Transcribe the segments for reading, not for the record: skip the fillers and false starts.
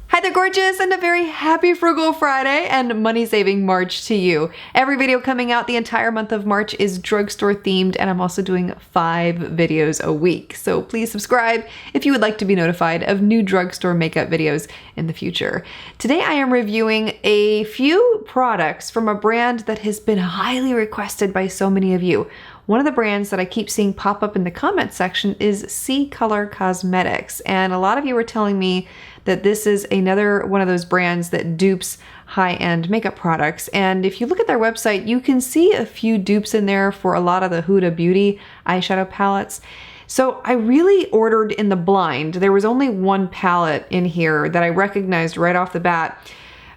Hi there gorgeous, and a very happy Frugal Friday and money saving March to you. Every video coming out the entire month of March is drugstore themed, and I'm also doing 5 videos a week. So please subscribe if you would like to be notified of new drugstore makeup videos in the future. Today I am reviewing a few products from a brand that has been highly requested by so many of you. One of the brands that I keep seeing pop up in the comment section is C-Color Cosmetics, and a lot of you are telling me that this is another one of those brands that dupes high-end makeup products. And if you look at their website, you can see a few dupes in there for a lot of the Huda Beauty eyeshadow palettes. So I really ordered in the blind. There was only one palette in here that I recognized right off the bat,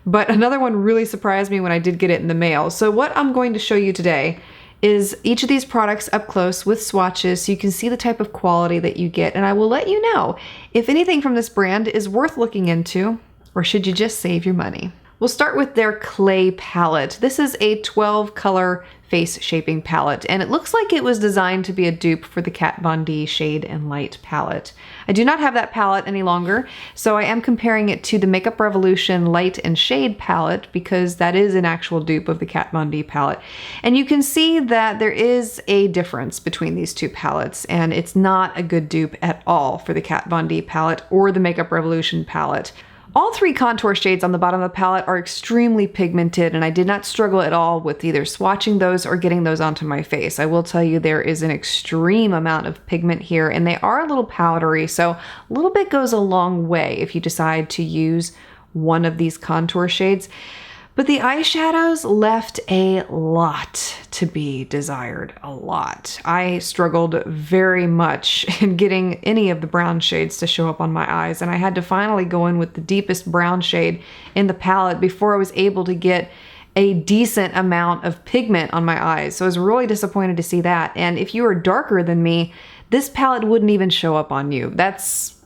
but another one really surprised me when I did get it in the mail. So what I'm going to show you today is each of these products up close with swatches so you can see the type of quality that you get, and I will let you know if anything from this brand is worth looking into or should you just save your money. We'll start with their Clay palette. This is a 12 color face shaping palette, and it looks like it was designed to be a dupe for the Kat Von D Shade and Light palette. I do not have that palette any longer, so I am comparing it to the Makeup Revolution Light and Shade palette because that is an actual dupe of the Kat Von D palette. And you can see that there is a difference between these two palettes, and it's not a good dupe at all for the Kat Von D palette or the Makeup Revolution palette. All 3 contour shades on the bottom of the palette are extremely pigmented, and I did not struggle at all with either swatching those or getting those onto my face. I will tell you there is an extreme amount of pigment here, and they are a little powdery, so a little bit goes a long way if you decide to use one of these contour shades. But the eyeshadows left a lot to be desired, a lot. I struggled very much in getting any of the brown shades to show up on my eyes, and I had to finally go in with the deepest brown shade in the palette before I was able to get a decent amount of pigment on my eyes. So I was really disappointed to see that. And if you are darker than me, this palette wouldn't even show up on you. That's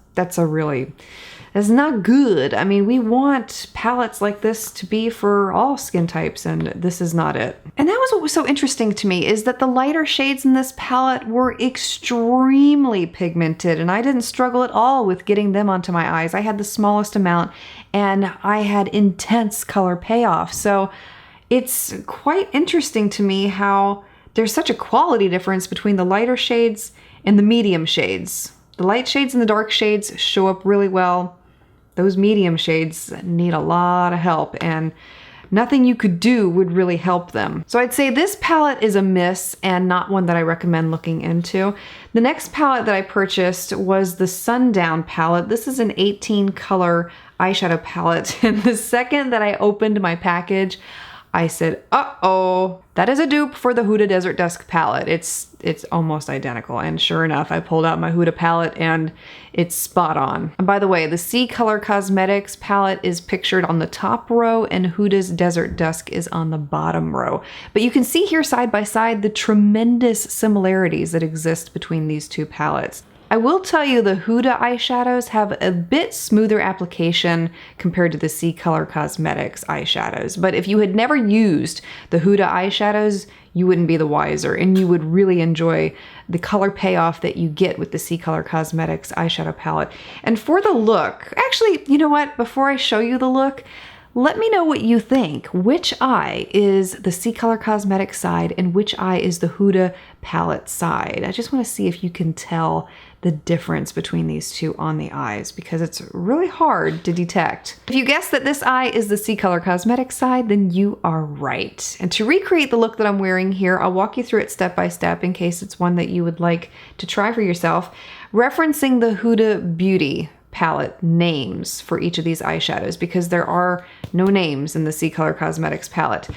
not good. I mean, we want palettes like this to be for all skin types, and this is not it. And that was what was so interesting to me, is that the lighter shades in this palette were extremely pigmented, and I didn't struggle at all with getting them onto my eyes. I had the smallest amount, and I had intense color payoff. So it's quite interesting to me how there's such a quality difference between the lighter shades and the medium shades. The light shades and the dark shades show up really well. Those medium shades need a lot of help, and nothing you could do would really help them. So I'd say this palette is a miss and not one that I recommend looking into. The next palette that I purchased was the Sundown palette. This is an 18 color eyeshadow palette, and the second that I opened my package, I said, uh-oh, that is a dupe for the Huda Desert Dusk palette. It's almost identical, and sure enough, I pulled out my Huda palette and it's spot on. And by the way, the C-Color Cosmetics palette is pictured on the top row and Huda's Desert Dusk is on the bottom row. But you can see here side by side the tremendous similarities that exist between these two palettes. I will tell you the Huda eyeshadows have a bit smoother application compared to the C-Color Cosmetics eyeshadows, but if you had never used the Huda eyeshadows, you wouldn't be the wiser, and you would really enjoy the color payoff that you get with the C-Color Cosmetics eyeshadow palette. And for the look, actually, you know what? Before I show you the look, let me know what you think. Which eye is the C-Color Cosmetics side and which eye is the Huda palette side? I just want to see if you can tell the difference between these two on the eyes, because it's really hard to detect. If you guess that this eye is the C-Color Cosmetics side, then you are right. And to recreate the look that I'm wearing here, I'll walk you through it step by step in case it's one that you would like to try for yourself, referencing the Huda Beauty palette names for each of these eyeshadows, because there are no names in the C-Color Cosmetics palette.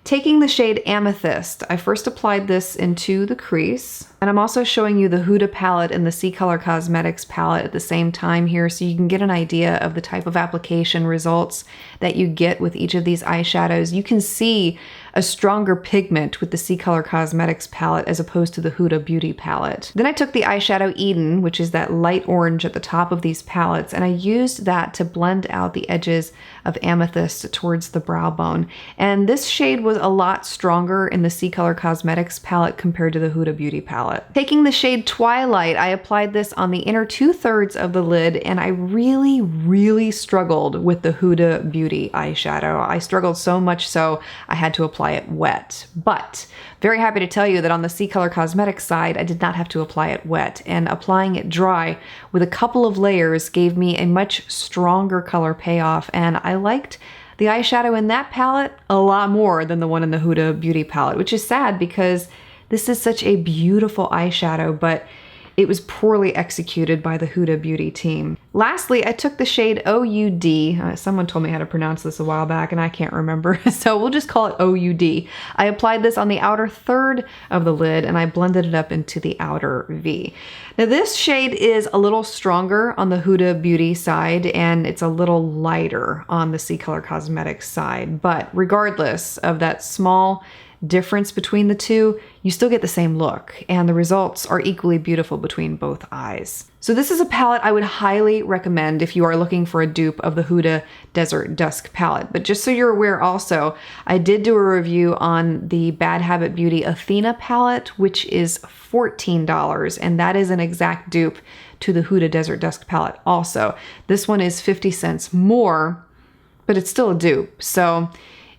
Taking the shade Amethyst, I first applied this into the crease, and I'm also showing you the Huda palette and the C-Color Cosmetics palette at the same time here, so you can get an idea of the type of application results that you get with each of these eyeshadows. You can see a stronger pigment with the C Color Cosmetics palette as opposed to the Huda Beauty palette. Then I took the eyeshadow Eden, which is that light orange at the top of these palettes, and I used that to blend out the edges of Amethyst towards the brow bone. And this shade was a lot stronger in the C Color Cosmetics palette compared to the Huda Beauty palette. Taking the shade Twilight, I applied this on the inner 2/3 of the lid, and I really struggled with the Huda Beauty eyeshadow. I struggled so much so I had to apply it wet. But very happy to tell you that on the C Color Cosmetics side, I did not have to apply it wet, and applying it dry with a couple of layers gave me a much stronger color payoff, and I liked the eyeshadow in that palette a lot more than the one in the Huda Beauty palette, which is sad because this is such a beautiful eyeshadow, but it was poorly executed by the Huda Beauty team. Lastly, I took the shade OUD. Someone told me how to pronounce this a while back and I can't remember, so we'll just call it OUD. I applied this on the outer third of the lid and I blended it up into the outer V. Now this shade is a little stronger on the Huda Beauty side and it's a little lighter on the C Color Cosmetics side, but regardless of that small difference between the two, you still get the same look, and the results are equally beautiful between both eyes. So this is a palette I would highly recommend if you are looking for a dupe of the Huda Desert Dusk palette. But just so you're aware also, I did do a review on the Bad Habit Beauty Athena palette, which is $14, and that is an exact dupe to the Huda Desert Dusk palette also. This one is 50 cents more, but it's still a dupe. So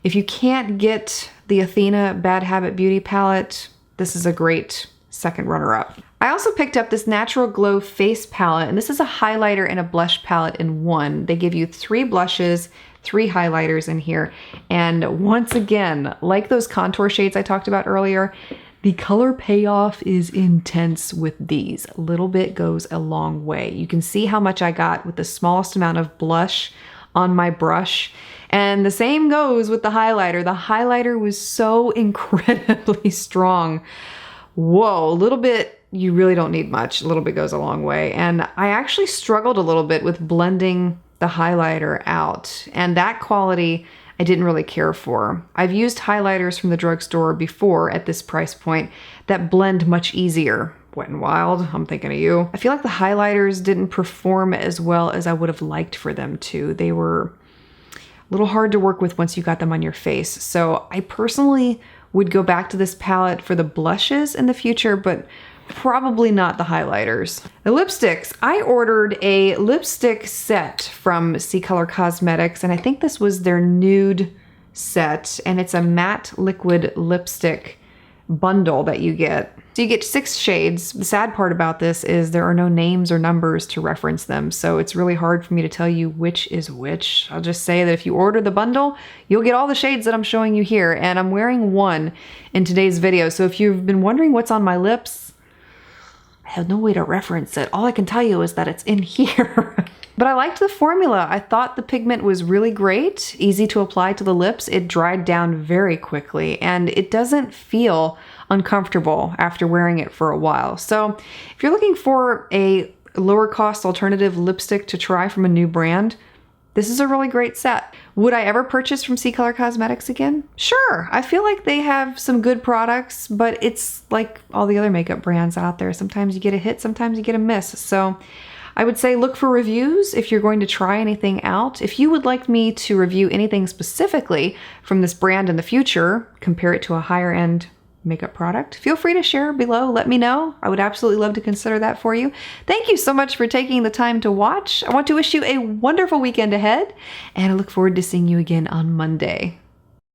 if you can't get the Athena Bad Habit Beauty palette, this is a great second runner-up. I also picked up this Natural Glow face palette, and this is a highlighter and a blush palette in one. They give you 3 blushes, 3 highlighters in here, and once again, like those contour shades I talked about earlier, the color payoff is intense with these. A little bit goes a long way. You can see how much I got with the smallest amount of blush on my brush. And the same goes with the highlighter. The highlighter was so incredibly strong. Whoa, a little bit, you really don't need much. A little bit goes a long way. And I actually struggled a little bit with blending the highlighter out. And that quality I didn't really care for. I've used highlighters from the drugstore before at this price point that blend much easier. Wet n Wild, I'm thinking of you. I feel like the highlighters didn't perform as well as I would have liked for them to. They were a little hard to work with once you got them on your face. So I personally would go back to this palette for the blushes in the future, but probably not the highlighters. The lipsticks, I ordered a lipstick set from C Color Cosmetics, and I think this was their nude set, and it's a matte liquid lipstick bundle that you get. So you get 6 shades. The sad part about this is there are no names or numbers to reference them, so it's really hard for me to tell you which is which. I'll just say that if you order the bundle, you'll get all the shades that I'm showing you here, and I'm wearing one in today's video, so if you've been wondering what's on my lips, I have no way to reference it. All I can tell you is that it's in here. But I liked the formula. I thought the pigment was really great, easy to apply to the lips. It dried down very quickly, and it doesn't feel uncomfortable after wearing it for a while. So if you're looking for a lower cost alternative lipstick to try from a new brand, this is a really great set. Would I ever purchase from C Color Cosmetics again? Sure. I feel like they have some good products, but it's like all the other makeup brands out there. Sometimes you get a hit, sometimes you get a miss. So I would say look for reviews if you're going to try anything out. If you would like me to review anything specifically from this brand in the future, compare it to a higher end makeup product, feel free to share below. Let me know. I would absolutely love to consider that for you. Thank you so much for taking the time to watch. I want to wish you a wonderful weekend ahead, and I look forward to seeing you again on Monday.